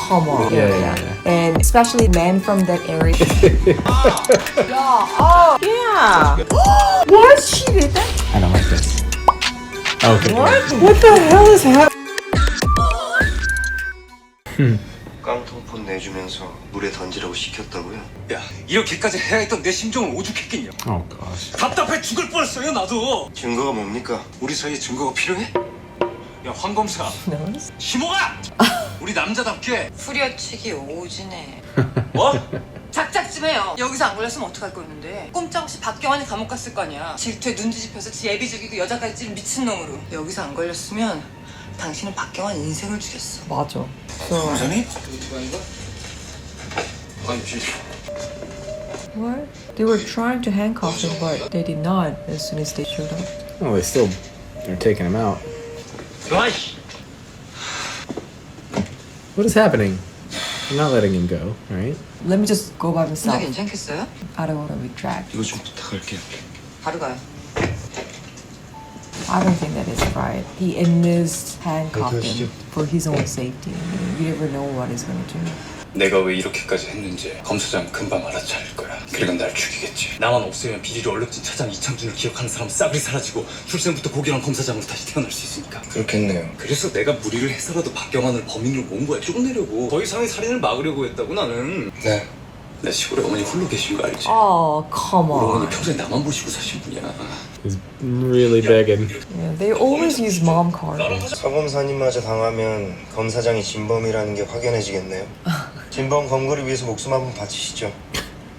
come on. Yeah. And especially men from that area. Yeah. What? She did that? I don't like this. Okay. What the hell is happening? 깡통폰 내주면서 물에 던지라고 시켰다고요? 야, 이렇게까지 해야 했던 내 심정을 오죽했겠냐. Oh gosh. 답답해 죽을 뻔했어요, 나도. 증거가 뭡니까? 우리 사이에 증거가 필요해? 야, 황 검사. 심호가! 우리 남자답게. 후려치기 오지네. 뭐? 작작 좀 해요. 여기서 안 걸렸으면 어떡할 거였는데. 꼼짝없이 박경환이 감옥 갔을 거 아니야. 질투에 눈 뒤집혀서 지 애비 죽이고 여자까지 찌른 미친놈으로. 여기서 안 걸렸으면 당신은 박경환 인생을 죽였어. 맞아. 검사님? What? They were trying to handcuff him, but they did not as soon as they showed up. Oh, they still are taking him out. What is happening? You're not letting him go, right? Let me just go by 진짜 myself. 괜찮겠어요? I don't want to retract. 이거 좀 부탁할게요. 바로 가요. I don't think that is right. He enlists handcuffed him for his own safety. You never know what he's gonna do. 내가 왜 이렇게까지 했는지 검사장 금방 알아차릴 거야. 그리고 날 죽이겠지. 나만 없으면 비리로 얼룩진 차장 이창준을 기억하는 사람 싸그리 사라지고 출생부터 고결한 검사장으로 다시 태어날 수 있으니까. 그렇겠네요. 그래서 내가 무리를 해서라도 박경환을 범인으로 모은 거야. 쫓내려고. 더 이상의 살인을 막으려고 했다고 나는. 네. 내 시골에 어머니 홀로 계신 거 알지? Oh, come 우리 어머니 on. 평생 나만 보시고 사신 분이야. He's really begging. Yeah, they always use mom card. 서검사님마저 당하면 검사장이 진범이라는 게 확연해지겠네요. 진범 검거를 위해서 목숨 한번 바치시죠.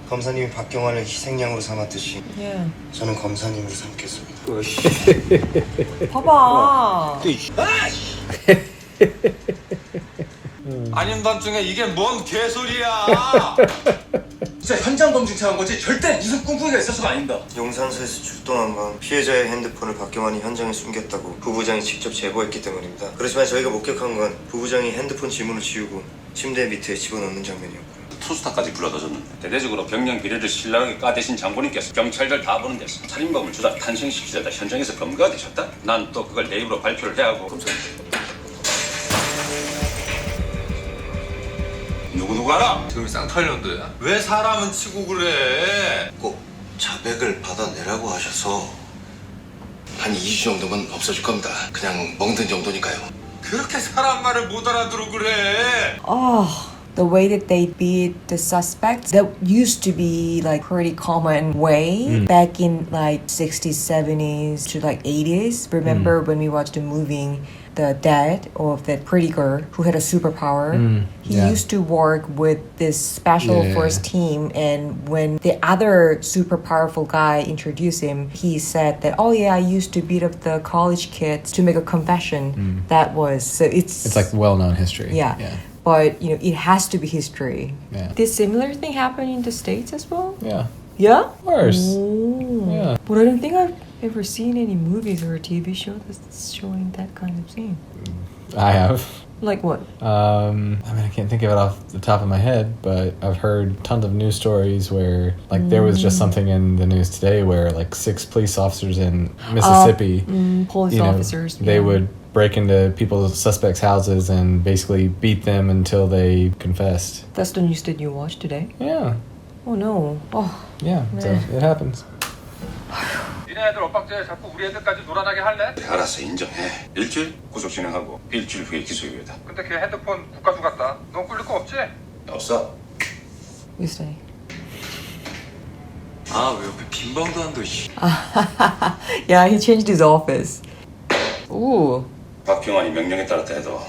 검사님이 박경환을 희생양으로 삼았듯이 Yeah. 저는 검사님으로 삼겠습니다. 봐봐. 아닌 밤중에 이게 뭔 개소리야. 진짜 현장 검증차 한 거지 절대 무슨 꿍꿍이가 있어서가 아닙니다. 용산서에서 출동한 건 피해자의 핸드폰을 박경환이 현장에 숨겼다고 부부장이 직접 제보했기 때문입니다. 그렇지만 저희가 목격한 건 부부장이 핸드폰 지문을 지우고 침대 밑에 집어넣는 장면이었고요. 투스타까지 불러다 줬는데 대대적으로 병력 비리를 신랄하게 까대신 장본인께서 경찰들 다 보는 데서 살인범을 주다 탄생시키려다 현장에서 검거가 되셨다? 난 또 그걸 내 입으로 발표를 해야 하고 누구 알아? 지금 쌍탈년도야. 왜 사람은 치고 그래? 꼭 자백을 받아내라고 하셔서 한 2주 정도면 없어질 겁니다. 그냥 멍든 정도니까요. 그렇게 사람 말을 못 알아들어 그래. Oh, the way that they beat the suspects, that used to be like pretty common way back in like 60s, 70s to like 80s. Remember when we watched the movie The Dad of that pretty girl who had a superpower? He yeah. used to work with this special Yeah. force team, and when the other super powerful guy introduced him, he said that, oh yeah, I used to beat up the college kids to make a confession. That was, so It's like well-known history. yeah. But you know, it has to be history. Yeah. Did similar thing happen in the States as well? Yeah. Yeah? Of course. Oh. Yeah. But I don't think I've ever seen any movies or a TV show that's showing that kind of scene. I have. Like what? I mean, I can't think of it off the top of my head, but I've heard tons of news stories where, like, there was just something in the news today where, like, 6 police officers in Mississippi, Police you know, officers. they yeah. would break into people's suspects' houses and basically beat them until they confessed. That's the news that you watched today? Yeah, Oh no. Oh. yeah. So it happens. 니네 애들 엇박자에 자꾸 우리 애들까지 놀아나게 할래? 알아서 인정해. 일주일 구속 진행하고 일주일 후에 기소유예다. 근데 걔 핸드폰 국가수 같다. 넌 꿀릴 거 없지? 없어. You say. 아, 왜 옆에 빈 방도 안 둬, 씨. Yeah, he changed his office. Ooh. 박경환이 명령에 따랐다 해도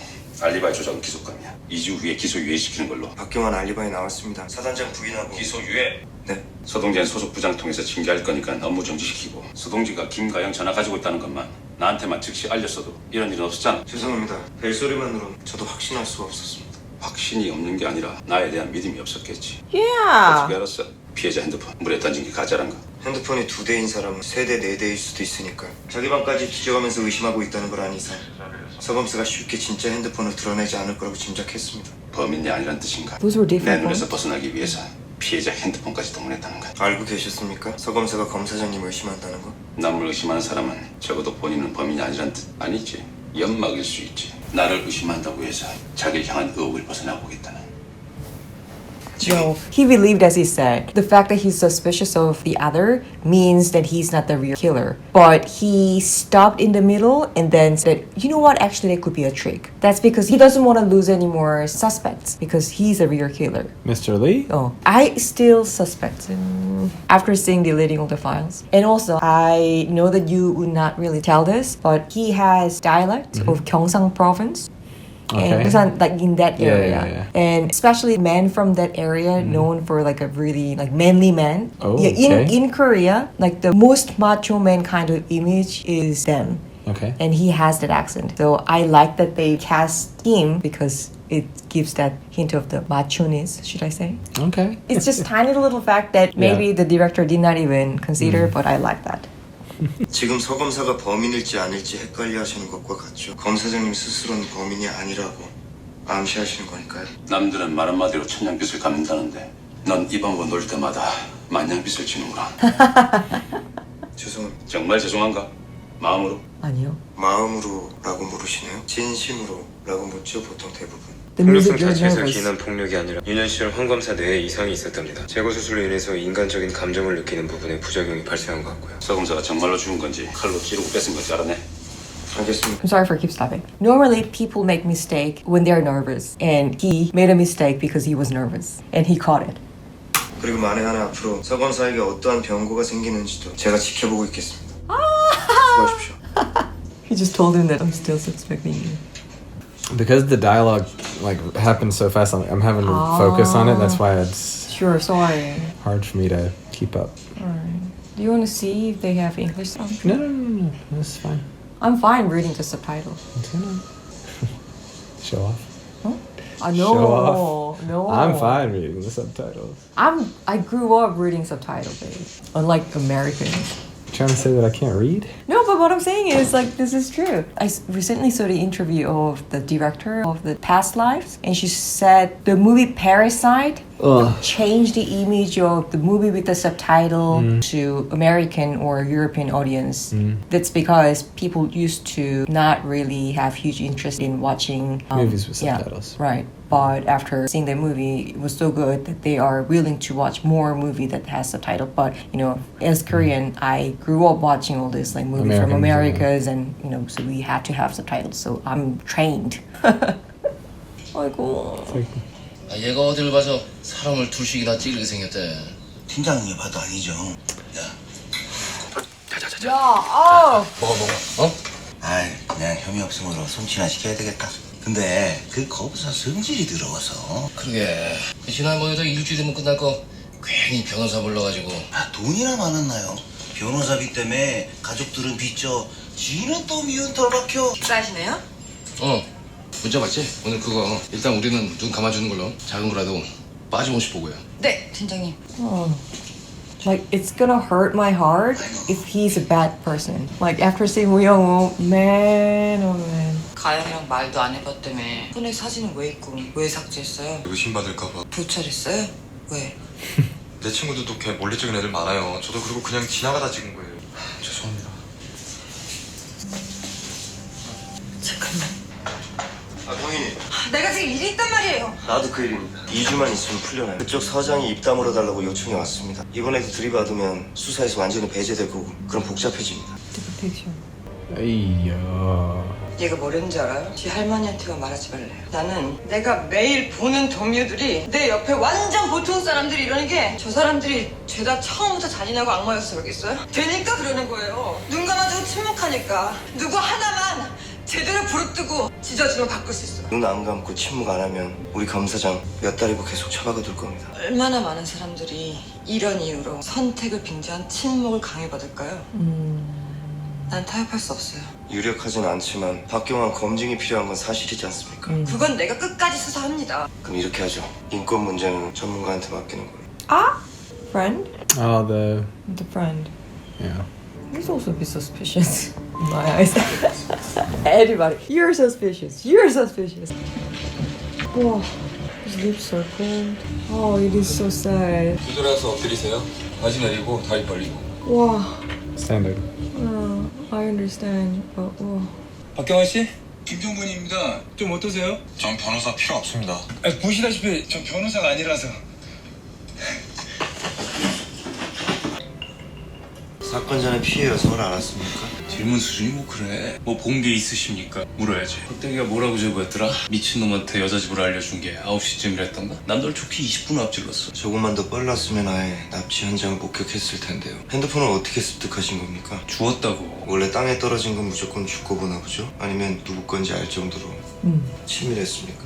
알리바이 조작은 기소감이야. 2주 후에 기소유예시키는 걸로. 박경환 알리바이 나왔습니다. 사단장 부인하고 기소유예. 네. 서동재는 소속 부장 통해서 징계할 거니까 업무 정지시키고 서동재가 김가영 전화 가지고 있다는 것만 나한테만 즉시 알렸어도 이런 일은 없었잖아. 죄송합니다. 벨소리만으로 저도 확신할 수가 없었습니다. 확신이 없는 게 아니라 나에 대한 믿음이 없었겠지. Yeah. 어떻게 알았어? 피해자 핸드폰 물에 던진 게 가짜란 거. 핸드폰이 2대인 사람은 3대, 4대일 수도 있으니까요. 자기 방까지 뒤져가면서 의심하고 있다는 걸 안 이상 서검사가 쉽게 진짜 핸드폰을 드러내지 않을 거라고 짐작했습니다. 범인이 아니란 뜻인가? Those were 내 different 눈에서 ones. 벗어나기 위해서 피해자 핸드폰까지 동원했다는 거야. 알고 계셨습니까? 서검사가 검사장님 의심한다는 거? 남을 의심하는 사람은 적어도 본인은 범인이 아니란 뜻 아니지. 연막일 수 있지. 나를 의심한다고 해서 자기를 향한 의혹을 벗어나보겠다는. No, he believed, as he said, the fact that he's suspicious of the other means that he's not the real killer. But he stopped in the middle and then said, you know what, actually that could be a trick. That's because he doesn't want to lose any more suspects because he's a real killer. Mr. Lee? Oh, I still suspect him after seeing deleting all the files. And also, I know that you would not really tell this, but he has dialect of Gyeongsang province. Okay. And it's not like in that Yeah, area, yeah. and especially men from that area known for like a really like manly man. Oh, yeah, okay. in Korea, like the most macho man kind of image is them, Okay. and he has that accent. So I like that they cast him because it gives that hint of the macho-ness, should I say? Okay. It's just tiny little fact that maybe the director did not even consider, but I like that. 지금 서 검사가 범인일지 아닐지 헷갈려 하시는 것과 같죠. 검사장님 스스로는 범인이 아니라고 암시하시는 거니까요. 남들은 말 한마디로 천냥빚을 갚는다는데 넌 이 방법 놓을 때마다 만냥빚을 지는구나. 죄송합니다. 정말 죄송한가? 마음으로? 아니요. 마음으로라고 물으시네요. 진심으로라고 묻죠 보통 대부분. The music 폭력성 you're 자체에서 nervous. 기인한 폭력이 아니라 윤현 씨는 황 검사 뇌에 이상이 있었답니다. 제거 수술로 인해서 인간적인 감정을 느끼는 부분에 부작용이 발생한 것 같고요. 서 검사가 정말로 죽은 건지 칼로 찌르고 뺏은 건지 알았네. 알겠습니다. I'm sorry for keep stopping. Normally, people make mistake when they're nervous, and he made a mistake because he was nervous, and he caught it. 그리고 만에 하나 앞으로 서 검사에게 어떠한 변고가 생기는지도 제가 지켜보고 있겠습니다. 수고하십시오. He just told him that I'm still suspecting you. Because the dialogue like happens so fast, I'm having to focus on it. That's why it's Sure, sorry. hard for me to keep up. Alright. Do you want to see if they have English subtitles? No. That's fine. I'm fine reading the subtitle. It's gonna show off. No, Show off. no. I'm fine reading the subtitles. I grew up reading subtitles, babe. Unlike Americans. Trying to say that I can't read? No, but what I'm saying is like this is true. I recently saw the interview of the director of the Past Lives, and she said the movie Parasite changed the image of the movie with the subtitle to American or European audience. That's because people used to not really have huge interest in watching Movies with subtitles. Yeah, right. But after seeing the movie, it was so good that they are willing to watch more movie that has subtitle. But you know, as Korean, I grew up watching all this like movies from Americans, Americas, and you know, so we had to have subtitles. So I'm trained. 아이고. 얘가 어딜 봐서 사람을 둘씩이나 찌르게 생겼대. 팀장님이 봐도 아니죠. 야, 아. 먹어. 어? 아이 그냥 혐의 없음으로 송치나 시켜야 되겠다. 근데 그 거부사 성질이 더러워서. 그러게. 그 지난번에도 일주일이면 끝날 거 괜히 변호사 불러가지고. 돈이나 많았나요? 변호사비 때문에 가족들은 빚져. 지는 또 미운털 박혀. 식사하시네요? 문자 봤지? 오늘 그거 일단 우리는 눈 감아주는 걸로 작은 거라도 빠짐없이 보고요. 네, 팀장님. Like it's gonna hurt my heart if he's a bad person. Like after seeing Woo Young-woo, man, oh man. 가영이랑 말도 안 해봤다며. 폰에 사진은 왜 있고 왜 삭제했어요? 의심받을까봐. 도찰했어요? 왜? 내 친구들도 걔 몰래 찍은 애들 많아요. 저도 그리고 그냥 지나가다 찍은 거예요. 죄송합니다. 잠깐만. 동인이 내가 지금 일이 있단 말이에요. 나도 그 일입니다. 2주만 있으면 풀려나요. 그쪽 서장이 입 다물어 달라고 요청이 왔습니다. 이번에도 들이받으면 수사에서 완전히 배제될 거고 그럼 복잡해집니다. Ayo. 얘가 뭐랬는지 알아요? 지 할머니한테만 말하지 말래요. 나는 내가 매일 보는 동료들이 내 옆에 완전 보통 사람들이 이러는 게 저 사람들이 죄다 처음부터 잔인하고 악마였어 그러겠어요? 되니까 그러는 거예요. 눈 감아주고 침묵하니까 누구 하나만 제대로 부릅뜨고 짖어주면 바꿀 수 있어. 눈 안 감고 침묵 안 하면 우리 검사장 몇 달이고 계속 처박아둘 겁니다. 얼마나 많은 사람들이 이런 이유로 선택을 빙자한 침묵을 강요받을까요? 난 타협할 수 없어요. 유력하진 않지만 박경환 검증이 필요한 건 사실이지 않습니까? 그건 내가 끝까지 수사합니다. 그럼 이렇게 하죠. 인권 문제는 전문가한테 맡기는 걸로. Friend? Oh, the friend. yeah. He's also a bit suspicious in my eyes. Everybody, you're suspicious. You're suspicious. Oh, his lips are cold. Oh, it is so sad. 뒤돌아서 엎드리세요. 바지 내리고 다리 벌리고. Wow. Standard. I understand, but 박경환 씨? 김종근입니다. 좀 어떠세요? 전 변호사 필요 없습니다. 보시다시피 저 변호사가 아니라서. 사건 전에 피해 여성을 알았습니까? 질문 수준이 뭐 그래? 뭐 본 게 있으십니까? 물어야지. 흑대기가 뭐라고 제보했더라? 미친놈한테 여자 집을 알려준 게 9시쯤이랬던가? 난 널 좋게 20분 앞질렀어. 조금만 더 빨랐으면 아예 납치 현장을 목격했을 텐데요. 핸드폰을 어떻게 습득하신 겁니까? 주웠다고. 원래 땅에 떨어진 건 무조건 죽고 보나 보죠? 아니면 누구 건지 알 정도로 치밀했습니까?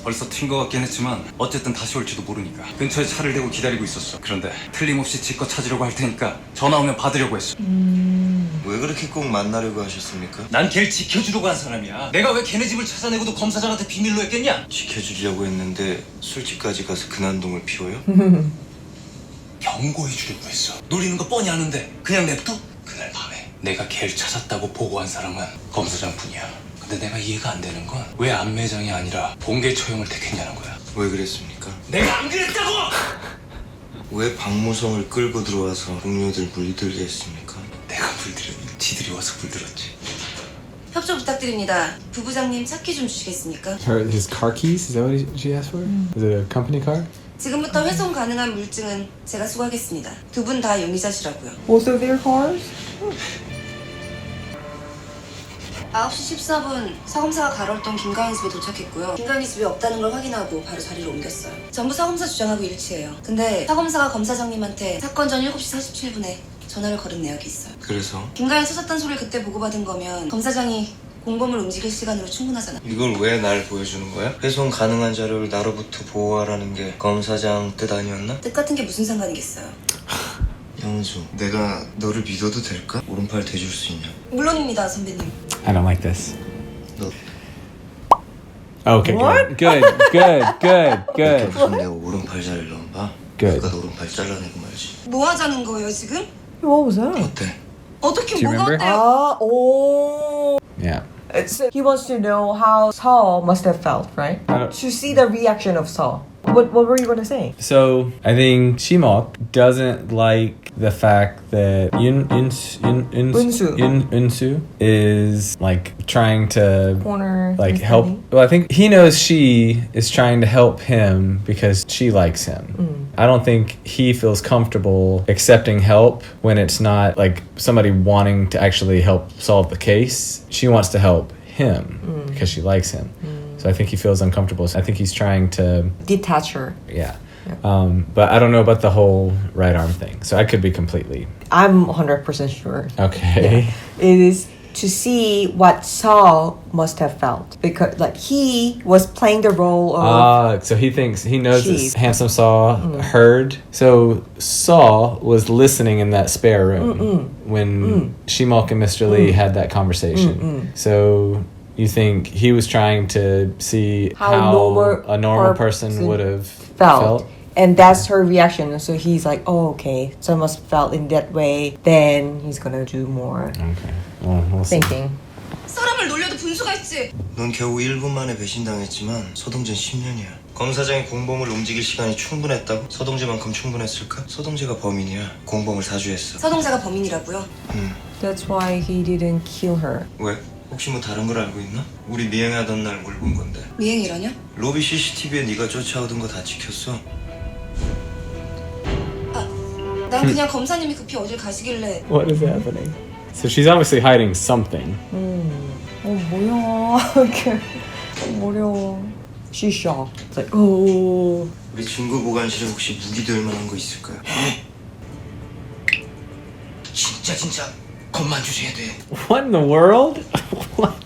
벌써 튄 것 같긴 했지만 어쨌든 다시 올지도 모르니까 근처에 차를 대고 기다리고 있었어. 그런데 틀림없이 지 거 찾으려고 할 테니까 전화 오면 받으려고 했어. 왜 그렇게 꼭 만나려고 하셨습니까? 난 걔를 지켜주려고 한 사람이야. 내가 왜 걔네 집을 찾아내고도 검사장한테 비밀로 했겠냐? 지켜주려고 했는데 술집까지 가서 근한동을 피워요? 경고해주려고 했어. 노리는 거 뻔히 아는데 그냥 냅둬? 그날 밤에 내가 걔를 찾았다고 보고한 사람은 검사장뿐이야. 근데 내가 이해가 안 되는 건 왜 안매장이 아니라 본계 처형을 택했냐는 거야. 왜 그랬습니까? 내가 안 그랬다고! 왜 박무성을 끌고 들어와서 동료들 물들게 했습니까? 내가 물들였니? 지들이 와서 물들었지. 협조 부탁드립니다. 부부장님 차키 좀 주시겠습니까? His car keys? Is that what she asked for? Is it a company car? 지금부터 회송 가능한 물증은 제가 수거하겠습니다. 두 분 다 용의자시라고요. Both of their cars? 9시 14분 서검사가 가로했던 김가인 집에 도착했고요. 김가인이 집에 없다는 걸 확인하고 바로 자리를 옮겼어요. 전부 서검사 주장하고 일치해요. 근데 서검사가 검사장님한테 사건 전 7시 47분에 전화를 걸은 내역이 있어요. 그래서? 김가인 찾았다는 소리를 그때 보고받은 거면 검사장이 공범을 움직일 시간으로 충분하잖아. 이걸 왜 날 보여주는 거야? 회송 가능한 자료를 나로부터 보호하라는 게 검사장 뜻 아니었나? 뜻 같은 게 무슨 상관이겠어요. 영수, 내가 너를 믿어도 될까? 오른팔 대줄 수 있냐? 물론입니다, 선배님. I don't like this. 너 Okay, What? good, good. 이렇게 무슨 내가 오른팔 자리를 넘봐? Good. 누가 너 오른팔 잘라내고 말지. 뭐 하자는 거예요, 지금? What was that? 어때? 어떻게 Do you 뭐가 remember? 어때요? Oh. Yeah. So he wants to know how Saul must have felt, right? I don't- To see the reaction of Saul. What were you going to say? So I think Shimok doesn't like the fact that Unsu is like trying to Corner. like his help. family? Well, I think he knows she is trying to help him because she likes him. I don't think he feels comfortable accepting help when it's not like somebody wanting to actually help solve the case. She wants to help him because she likes him. So I think he feels uncomfortable. So I think he's trying to, Detach her. yeah. But I don't know about the whole right arm thing. So I could be completely I'm 100% sure. okay. It is to see what Saul must have felt because like he was playing the role of So he knows Chief. that Handsome Saul heard. So Saul was listening in that spare room when Shimok and Mr. Lee had that conversation. So you think he was trying to see How how a normal person person would have felt. And that's her reaction. So he's like, oh, okay. So I must have felt in that way. Then he's gonna do more Okay. Well, we'll see. thinking. 사람을 놀려도 분수가 있지. 넌 겨우 1분 만에 배신당했지만 서동재는 10년이야. 검사장이 공범을 움직일 시간이 충분했다고? 서동재만큼 충분했을까? 서동재가 범인이야. 공범을 사주했어. 서동자가 범인이라고요? That's why he didn't kill her. 왜? 혹시 뭐 다른 걸 알고 있나? 우리 미행하던 날 뭘 본 건데. 미행이라뇨? 로비 CCTV에 네가 쫓아오던 거 다 찍혔어. 난 그냥 검사님이 급히 어딜 가시길래 What is happening? So she's obviously hiding something. 뭐야. 이렇게 어려워. She's shocked. It's like, oh. 우리 증거 보관실에 혹시 무기 될 만한 거 있을까요? 진짜 겁만 주셔야 돼. What in the world? What?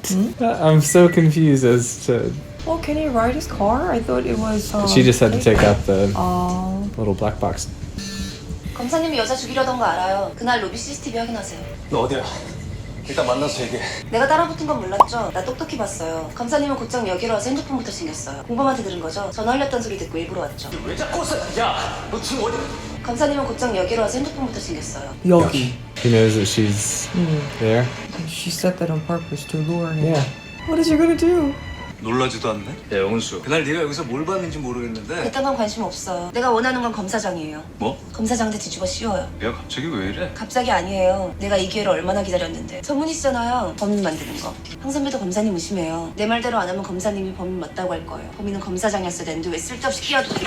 I'm so confused as to. Oh, can he ride his car? I thought it was. She just had to take out the Oh. little black box. 검사님이 여자 죽이려던 거 알아요. 그날 로비 CCTV 확인하세요. 너 어디야? 일단 만나서 얘기해. 내가 따라붙은 건 몰랐죠? 나 똑똑히 봤어요. 검사님은 곧장 여기로 와서 핸드폰부터 챙겼어요. 공범한테 들은 거죠? 전화 흘렸던 소리 듣고 일부러 왔죠. 왜 자꾸 왔어? 야, 너 지금 어디? 검사님은 곧장 여기로 와서 핸드폰부터 챙겼어요. Yogi. He knows that she's there. She said that on purpose to lure him. Yeah. What is she gonna do? 놀라지도 않네. 야 영은수, 그날 네가 여기서 뭘 봤는지 모르겠는데. 그딴 건 관심 없어요. 내가 원하는 건 검사장이에요. 뭐? 검사장한테 뒤집어 씌워요. 야 갑자기 왜 이래? 갑자기 아니에요. 내가 이 기회를 얼마나 기다렸는데. 전문이시잖아요. 범인 만드는 거. 황 선배도 검사님 의심해요. 내 말대로 안 하면 검사님이 범인 맞다고 할 거예요. 범인은 검사장이었어야 되는데 왜 쓸데없이 끼어들고.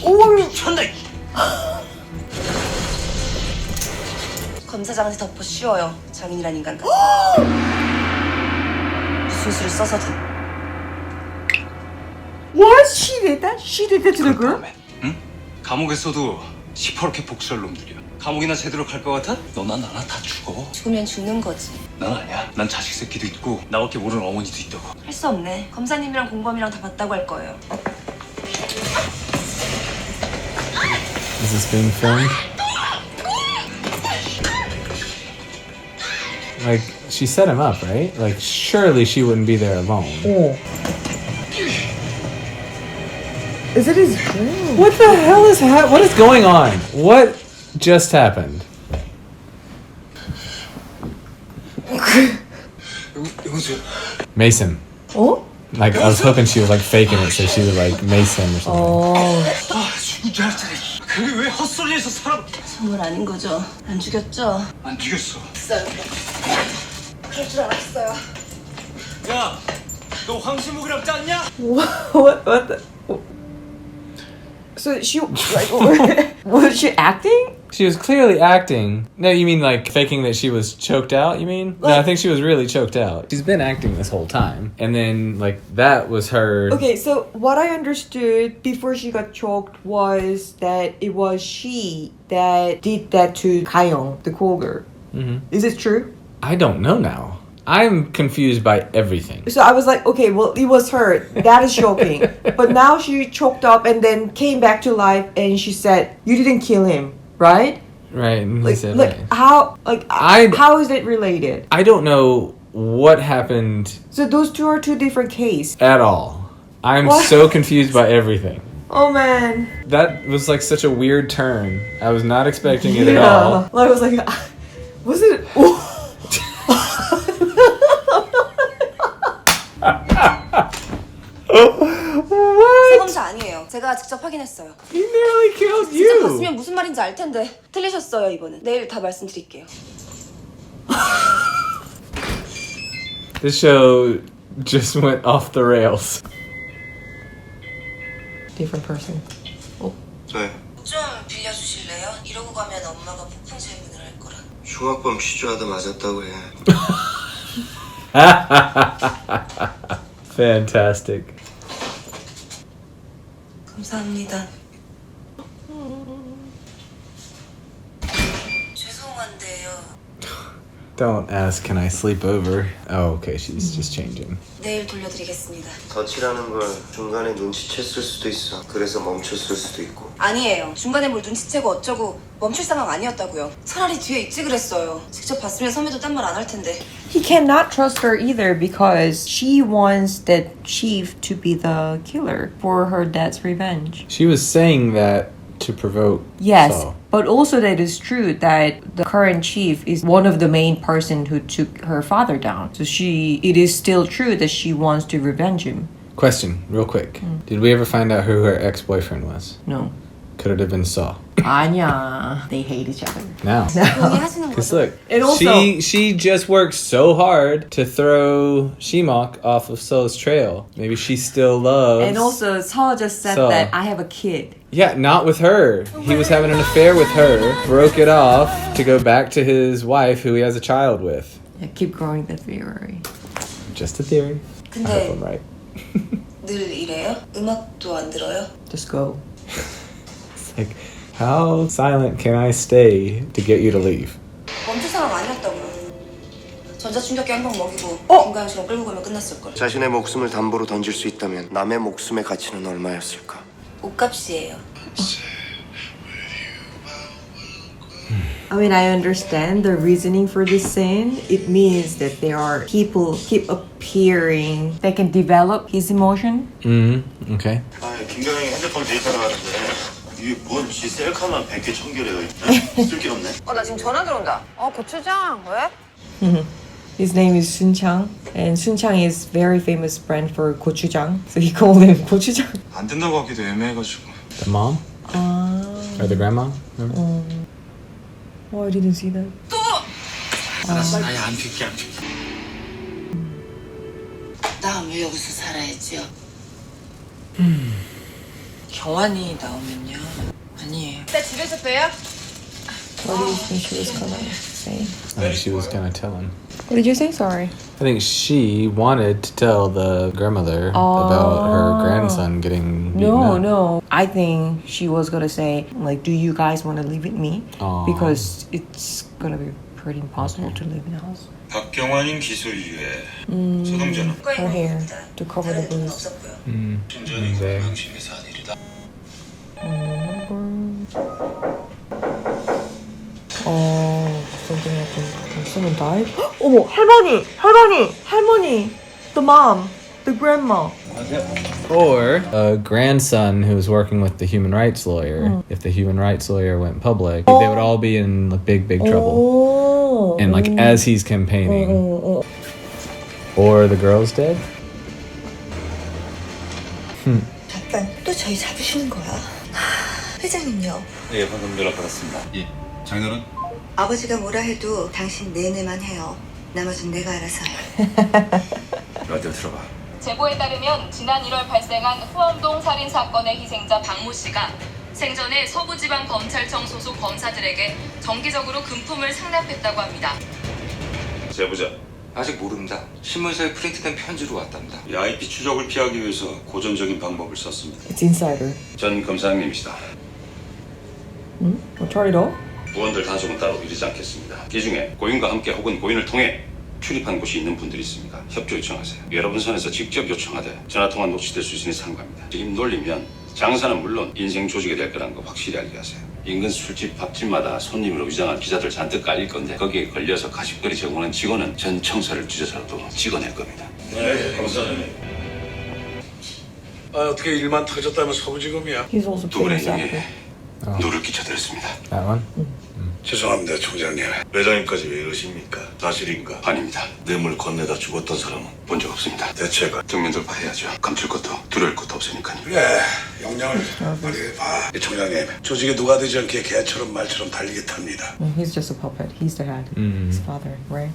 오, 미쳤나? 검사장한테 덮어 씌워요. 장인이란 인간까지. 무슨 수를 써서든. What? She did that? She did that to the girl? 응? 감옥에서도 시퍼렇게 복수할 놈들이야. 감옥이나 제대로 갈 것 같아? 너나 나나 다 죽어. 죽으면 죽는 거지. 난 아니야. 난 자식 새끼도 있고 나밖에 모르는 어머니도 있다고. 할 수 없네. 검사님이랑 공범이랑 다 봤다고 할 거예요. Is this being filmed? Like, she set him up, right? Like, surely she wouldn't be there alone. Oh. Is it his dream? What the hell is what is going on? What just happened? 영은수. Mason. Oh? Like, I was hoping she was like faking it so she would like mace him or something. Oh. 아 죽은 줄 알았더니 그게 왜 헛소리해서 사람. 선물 아닌 거죠? 안 죽였죠? 안 죽였어. 없어요. 그럴 줄 알았어요. 야, 너 황신목이랑 짰냐? What the? So she, like, was she acting? She was clearly acting. No, you mean like faking that she was choked out, you mean? No, I think she was really choked out. She's been acting this whole time. And then, like, that was her... Okay, so what I understood before she got choked was that it was she that did that to Kayoung, the cool girl. Mhm. Is it true? I don't know now. I'm confused by everything. So I was like, okay, well, it was her. That is shocking. But now she choked up and then came back to life and she said, you didn't kill him, right? Right, and he Like, said, like right. how, like, how is it related? I don't know what happened So those two are two different cases. at all. I'm What? so confused by everything. Oh man. That was like such a weird turn. I was not expecting it at all. I was like, was it? 세검사 아니에요. 제가 직접 확인했어요. He nearly killed 진짜 you. 봤으면 무슨 말인지 알 텐데. 틀리셨어요 이번엔. 내일 다 말씀드릴게요. This show just went off the rails. Different person. 네. 좀 빌려주실래요? 이러고 가면 엄마가 폭풍 질문을 할 거라. 흉악범 취조하다 맞았다고 해. Fantastic. 감사합니다. 죄송한데요. Don't ask, can I sleep over? Oh, okay, she's just changing. 내일 돌려드리겠습니다. 덫이라는 걸 중간에 눈치챘을 수도 있어. 그래서 멈췄을 수도 있고. 아니에요. 중간에 뭘 눈치채고 어쩌고 멈출 상황 아니었다고요. 차라리 뒤에 있지 그랬어요. 직접 봤으면 선배도 딴 말 안 할 텐데. He cannot trust her either because she wants that chief to be the killer for her dad's revenge. She was saying that to provoke Yes, Saul. but also that is true that the current chief is one of the main person who took her father down. So it is still true that she wants to revenge him. Question, real quick. Did we ever find out who her ex-boyfriend was? No. Could it have been Saul? 아니야. They hate each other. Now. 동의하시는 Because 거죠? look, And also- she just worked so hard to throw Shimok off of So's trail. Maybe she still loves... And also, Saul just said So- that I have a kid. Yeah, not with her. He was having an affair with her, broke it off to go back to his wife who he has a child with. Yeah, keep growing the theory. Just a theory. I hope 근데 I'm right. 늘 이래요? 음악도 안 들어요? Just go. It's like, how silent can I stay to get you to leave? 멈출 상황 아니었다고요. 전자충격기 한 방 먹이고 김가영 씨랑 끌고 가면 끝났을 걸. 자신의 목숨을 담보로 던질 수 있다면 남의 목숨의 가치는 얼마였을까? 옷값이에요. I mean, I understand the reasoning for this scene. It means that there are people keep appearing. They can develop his emotion. Mm-hmm. Okay. 아, 김경영이 핸드폰 데이터가 왔는데 이게 뭔지 셀카만 100개 1000개래요. 쓸 게 없네. 나 지금 전화 들어온다. 고추장 왜? His name is Sun Chang, and Sun Chang is very famous brand for gochujang, so he called him gochujang. 안 된다고 하기도 애매해가지고. The mom? Or the grandma? Remember? Oh, I didn't see that. 알았어, 나야 안 필게. 나 왜 여기서 살아야지요? 경환이 나오면요. 아니에요. 나 집에서 봬요. What do you think she was gonna say? I think she was gonna tell him. What did you say? Sorry. I think she wanted to tell the grandmother about her grandson getting beaten up. No. I think she was gonna say, like, do you guys want to live with me? Because it's gonna be pretty impossible to live in a house. 박경환인 기소 이후에 서동자는 Her hair to cover the bruise. 순전히 당신께서 한 일이다. Something happened. Someone died? 어머, 할머니! The mom, the grandma. Or a grandson who was working with the human rights lawyer. If the human rights lawyer went public, they would all be in big trouble. And like as he's campaigning. Or the girl's dead? 잠깐, 또 저희 잡으시는 거야? 회장님요. 예, 방금 연락 받았습니다. 예. 장인어른? 아버지가 뭐라 해도 당신 내내만 해요. 나머진 내가 알아서 해. 라디오 들어봐. 제보에 따르면 지난 1월 발생한 후엄동 살인 사건의 희생자 박모 씨가 생전에 서부지방검찰청 소속 검사들에게 정기적으로 금품을 상납했다고 합니다. 제보자. 아직 모릅니다. 신문사에 프린트된 편지로 왔답니다. 이 IP 추적을 피하기 위해서 고전적인 방법을 썼습니다. It's insider. 전 검사장님이시다. Turn it off? 부원들 단속은 따로 이르지 않겠습니다. 이 중에 고인과 함께 혹은 고인을 통해 출입한 곳이 있는 분들이 있습니다. 협조 요청하세요. 여러분 선에서 직접 요청하되 전화통화 녹취될 수 있으니 상관입니다. 힘 놀리면 장사는 물론 인생 조지게 될 거라는 거 확실히 알게 하세요. 인근 술집, 밥집마다 손님으로 위장한 기자들 잔뜩 깔릴 건데 거기에 걸려서 가십거리 제공하는 직원은 전 청사를 찢어서라도 찍어낼 겁니다. 네, 검사장님. 어떻게 일만 터졌다면 서부지검이야? He's also 두 분의 famous 형에 actor. 누를 끼쳐드렸습니다. That one? 죄송합니다, 총장님. 회장님까지 왜 이러십니까? 사실인가? 아닙니다. 뇌물 건네다 죽었던 사람은 본 적 없습니다. 대체가 정면 돌파해야죠. 감출 것도 두려울 것도 없으니까요. 그래, 역량을 발휘해봐. 이 총장님, 조직에 누가 되지 않게 개처럼 말처럼 달리게 탑니다. He's just a puppet. He's the head. His father, right?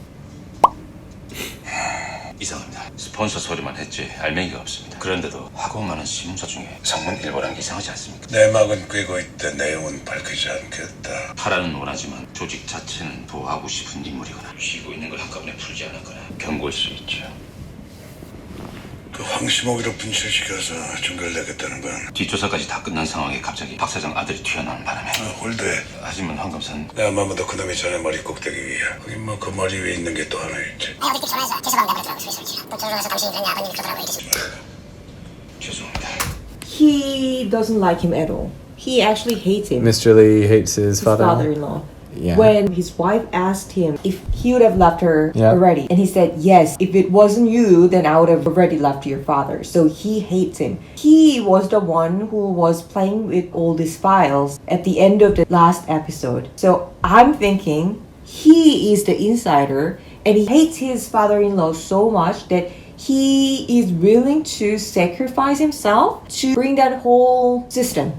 이상합니다. 스폰서 소리만 했지 알맹이가 없습니다. 그런데도 하고 많은 신문사 중에 상문 일보라는 게 이상하지 않습니까? 내막은 꿰고 있대 내용은 밝히지 않겠다. 파라는 원하지만 조직 자체는 보호하고 싶은 인물이거나 쥐고 있는 걸 한꺼번에 풀지 않았거나 경고일 수 있죠. 그 황시목이로 분실시켜서 종결되겠다는 건 뒷조사까지 다 끝난 상황에 갑자기 박 사장 아들이 튀어나온 바람에 홀대. 하지만 황 검사는 내 아마도 그놈이 전에 머리 꼭대기 위에. 거긴 뭐 그 머리 위에 있는 게 또 하나 있지. 어저께 전화해서 죄송합니다 그러더라고 소리가 또 전화해서 당신이 그랬냐 아버님이 그러더라고 죄송합니다. He doesn't like him at all. He actually hates him. Mr. Lee hates his His father. father-in-law. Yeah. When his wife asked him if he would have left her Yeah. already, and he said, yes, if it wasn't you, then I would have already left your father. So he hates him. He was the one who was playing with all these files at the end of the last episode. So I'm thinking he is the insider, and he hates his father-in-law so much that he is willing to sacrifice himself to bring that whole system.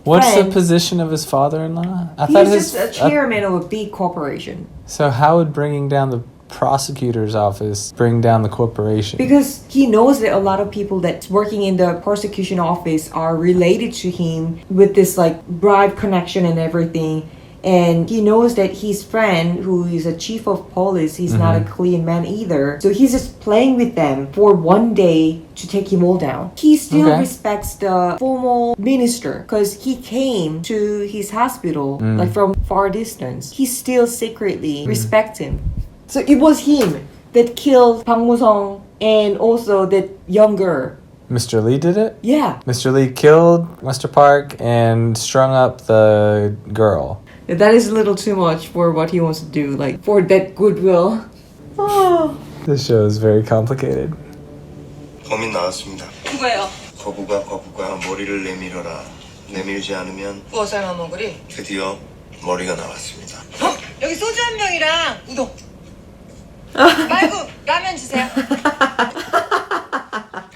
What's the Friend. position of his father-in-law? I He's just a chairman of a big corporation. So how would bringing down the prosecutor's office bring down the corporation? Because he knows that a lot of people that's working in the prosecution office are related to him with this like bribe connection and everything. And he knows that his friend, who is a chief of police, he's not a clean man either. So he's just playing with them for one day to take him all down. He still Okay. respects the former minister because he came to his hospital like from far distance. He still secretly respects him. So it was him that killed Bang Mu-sung and also that young girl. Mr. Lee did it? Yeah. Mr. Lee killed Mr. Park and strung up the girl. That is a little too much for what he wants to do, like for that goodwill. Oh. This show is very complicated. 범인 나왔습니다. 누구예요? 거부가 머리를 내밀어라. 내밀지 않으면 부어살만 먹으리. 드디어 머리가 나왔습니다. 여기 소주 한 병이랑 우동. 말고 라면 주세요.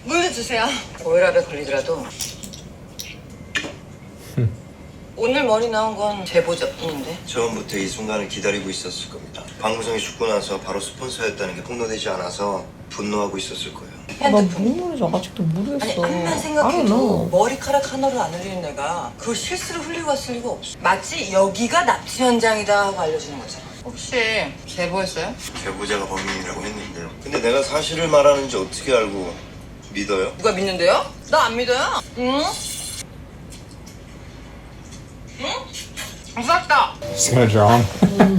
물도 주세요. 오혈압에 걸리더라도 오늘 머리 나온 건 제보자뿐인데. 처음부터 이 순간을 기다리고 있었을 겁니다. 박무성이 죽고 나서 바로 스폰서였다는 게 폭로되지 않아서 분노하고 있었을 거예요. 나 무슨 말인지 아직도 모르겠어. 아니 암만 I don't 생각해도 know. 머리카락 하나를 안 흘리는 애가 그걸 실수로 흘리고 왔을 리가 없어. 마치 여기가 납치 현장이다 하고 알려주는 거잖아. 혹시 제보했어요? 제보자가 범인이라고 했는데요. 근데 내가 사실을 말하는지 어떻게 알고 믿어요? 누가 믿는데요? 나 안 믿어요. 응? 응? 무섭다. Just gonna draw him.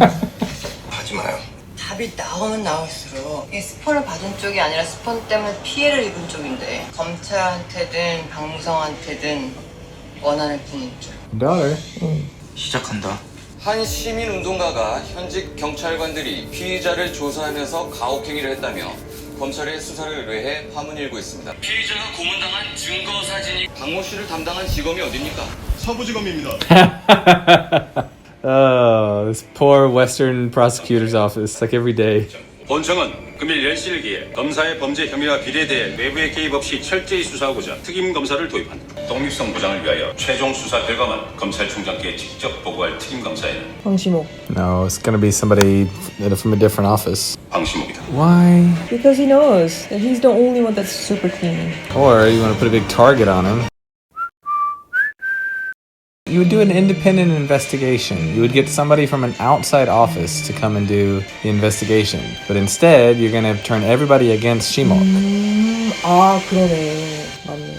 하지 마요. 답이 나오면 나올수록 이 스폰을 받은 쪽이 아니라 스폰 때문에 피해를 입은 쪽인데 검찰한테든 박무성한테든 원한을 품은 쪽. Daughter. 시작한다. 한 시민운동가가 현직 경찰관들이 피의자를 조사하면서 가혹행위를 했다며 검찰의 수사를 의뢰해 파문이 일고 있습니다. 피의자가 고문당한 증거 사진이 박모 씨를 담당한 직업이 어딥니까? 서부지검입니다. Oh, this poor Western prosecutor's office, like every day. 본청은 금일 10시를 기해 검사의 범죄 혐의와 비리에 대해 외부의 개입 없이 철저히 수사하고자 특임 검사를 도입한다. 독립성 보장을 위하여 최종 수사 결과만 검찰총장께 직접 보고할 특임 검사에는 황시목. No, it's gonna be somebody from a different office. 방시목이다. Why? Because he knows that he's the only one that's super clean. Or you want to put a big target on him. You would do an independent investigation. You would get somebody from an outside office to come and do the investigation. But instead, you're going to turn everybody against Shimok. 아, 그러네. 맞네.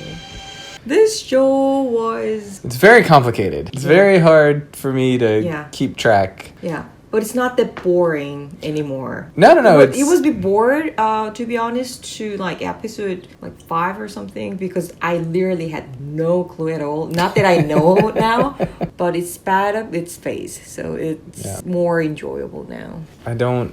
This show was... It's very complicated. It's very hard for me to Yeah. keep track. Yeah. But it's not that boring anymore. No. It was a bit bored, to be honest, to like episode like 5 or something because I literally had no clue at all. Not that I know now, but it sped up its pace, so it's more enjoyable now. I don't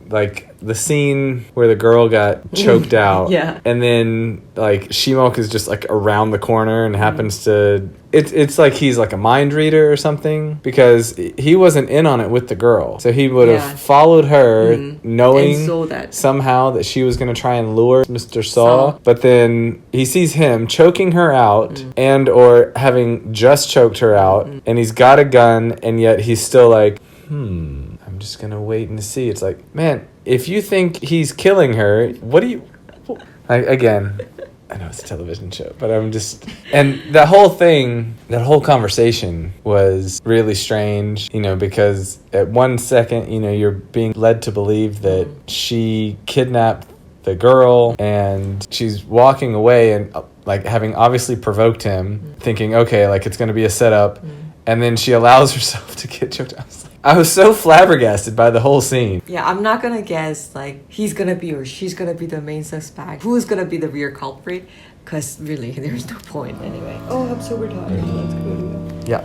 like the scene where the girl got choked out. Yeah. And then like Shimok is just like around the corner and happens to it's like he's like a mind reader or something because he wasn't in on it with the girl. So he would have followed her knowing And saw that. somehow that she was going to try and lure Mr. Saw, but then he sees him choking her out and or having just choked her out and he's got a gun and yet he's still like I'm just gonna wait and see. It's like, man, if you think he's killing her, what do you... Again, I know it's a television show, but I'm just... And that whole thing, that whole conversation was really strange, you know, because at 1 second, you know, you're being led to believe that she kidnapped the girl and she's walking away and like having obviously provoked him, thinking, okay, like it's gonna be a setup, and then she allows herself to get choked out. I was so flabbergasted by the whole scene. Yeah, I'm not gonna guess like he's gonna be or she's gonna be the main suspect. Who's gonna be the real culprit? Because really, there's no point anyway. Oh, I'm super tired. Let's go. Yeah.